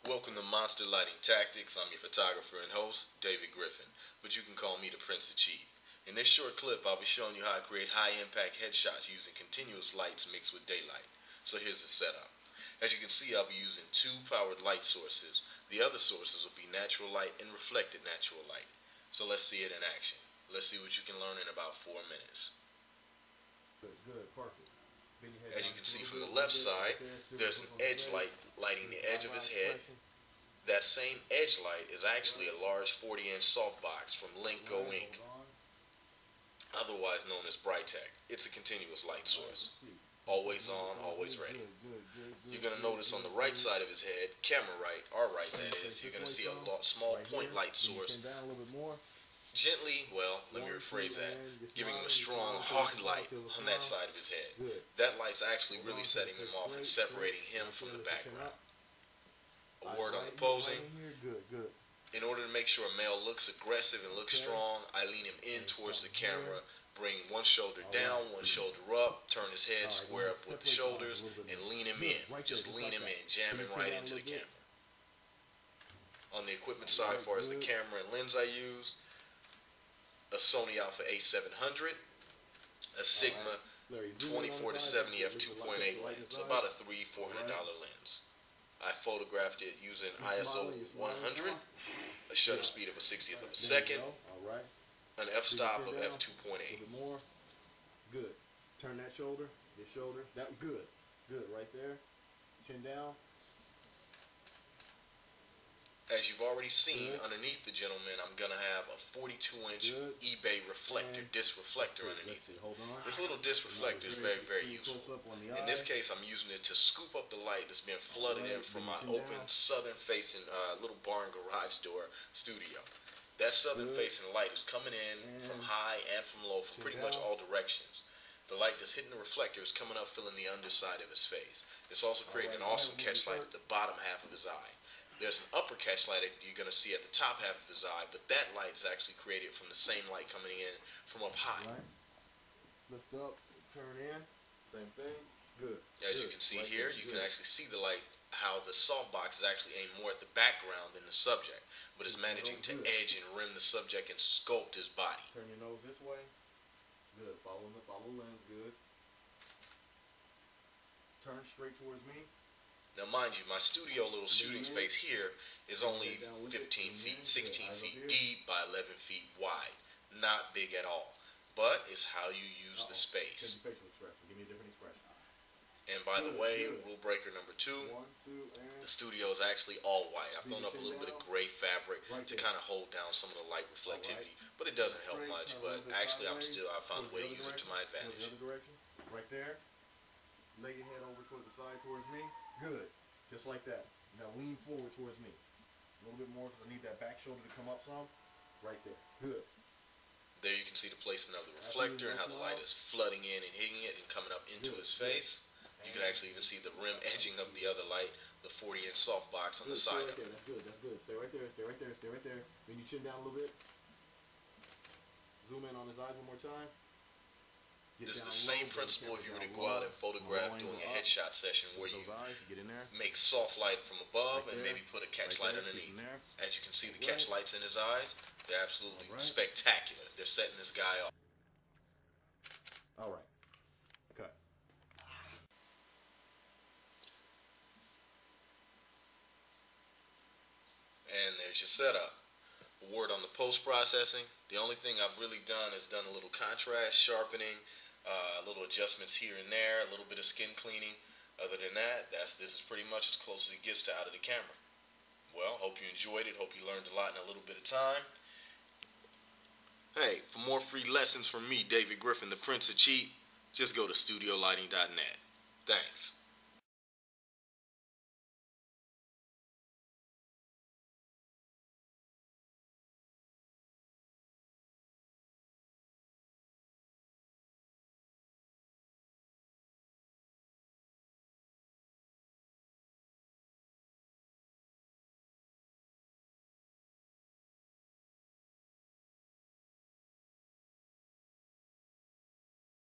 Welcome to Monster Lighting Tactics. I'm your photographer and host, David Griffin, but you can call me the Prince of Cheap. In this short clip, I'll be showing you how to create high-impact headshots using continuous lights mixed with daylight. So here's the setup. As you can see, I'll be using two powered light sources. The other sources will be natural light and reflected natural light. So let's see it in action. Let's see what you can learn in about 4 minutes. Good, perfect. As you can see from the left side, there's an edge light lighting the edge of his head. That same edge light is actually a large 40-inch softbox from Go Inc., otherwise known as Brightech. It's a continuous light source. Always on, always ready. You're going to notice on the right side of his head, camera right, or right that is, you're going to see a small point light source. Gently, let me rephrase that, giving him a strong, hard light on that side of his head. That light's actually really setting him off and separating him from the background. A word on the posing. In order to make sure a male looks aggressive and looks strong, I lean him in towards the camera, bring one shoulder down, one shoulder up, turn his head square up with the shoulders, and lean him in. Just lean him in, jam him right into the camera. On the equipment side, as far as the camera and lens I used, a Sony Alpha A700, a Sigma 24 to 70 f2.8 lens, about a $400 lens. I photographed it using ISO 100, a shutter speed of a 60th of a second, an f-stop of f2.8. Good. Turn that shoulder, this shoulder. That good. Good right there. Chin down. As you've already seen, underneath the gentleman, I'm going to have a 42-inch eBay reflector, disc reflector underneath it. This little disc reflector is very, very useful. In this case, I'm using it to scoop up the light that's being flooded in from my open, southern-facing little barn garage door studio. That southern-facing light is coming in from high and from low from pretty much all directions. The light that's hitting the reflector is coming up, filling the underside of his face. It's also creating an awesome catch light at the bottom half of his eye. There's an upper catch light that you're going to see at the top half of his eye, but that light is actually created from the same light coming in from up high. Lift up, turn in, same thing. Good. As you can see here, you can actually see the light, how the softbox is actually aimed more at the background than the subject, but it's managing to edge and rim the subject and sculpt his body. Turn your nose this way. Good. Follow lens. Good. Turn straight towards me. Now mind you, my studio little shooting space here is only 15 feet, 16 feet deep by 11 feet wide. Not big at all, but it's how you use the space. Give me a different expression. And by the way, rule breaker number 2, the studio is actually all white. I've thrown up a little bit of gray fabric to kind of hold down some of the light reflectivity, but it doesn't help much. But actually, I found a way to use it to my advantage. Right there. Lay your head over toward the side towards me. Good. Just like that. Now lean forward towards me. A little bit more because I need that back shoulder to come up some. Right there. Good. There you can see the placement of the reflector and how the light is flooding in and hitting it and coming up into his face. You can actually even see the rim edging of the other light, the 40-inch softbox on the side of it. That's good. Stay right there. Stay right there. Then you chin down a little bit. Zoom in on his eyes one more time. This is the same principle if you were to go out and photograph doing a headshot session where you make soft light from above and maybe put a catch light underneath. As you can see the catch lights in his eyes, they're absolutely spectacular. They're setting this guy off. Alright. Cut. And there's your setup. A word on the post-processing. The only thing I've really done is done a little contrast, sharpening, little adjustments here and there, a little bit of skin cleaning. Other than that, this is pretty much as close as it gets to out of the camera. Well, hope you enjoyed it. Hope you learned a lot in a little bit of time. Hey, for more free lessons from me, David Griffin, the Prince of Cheap, just go to Studiolighting.net. Thanks.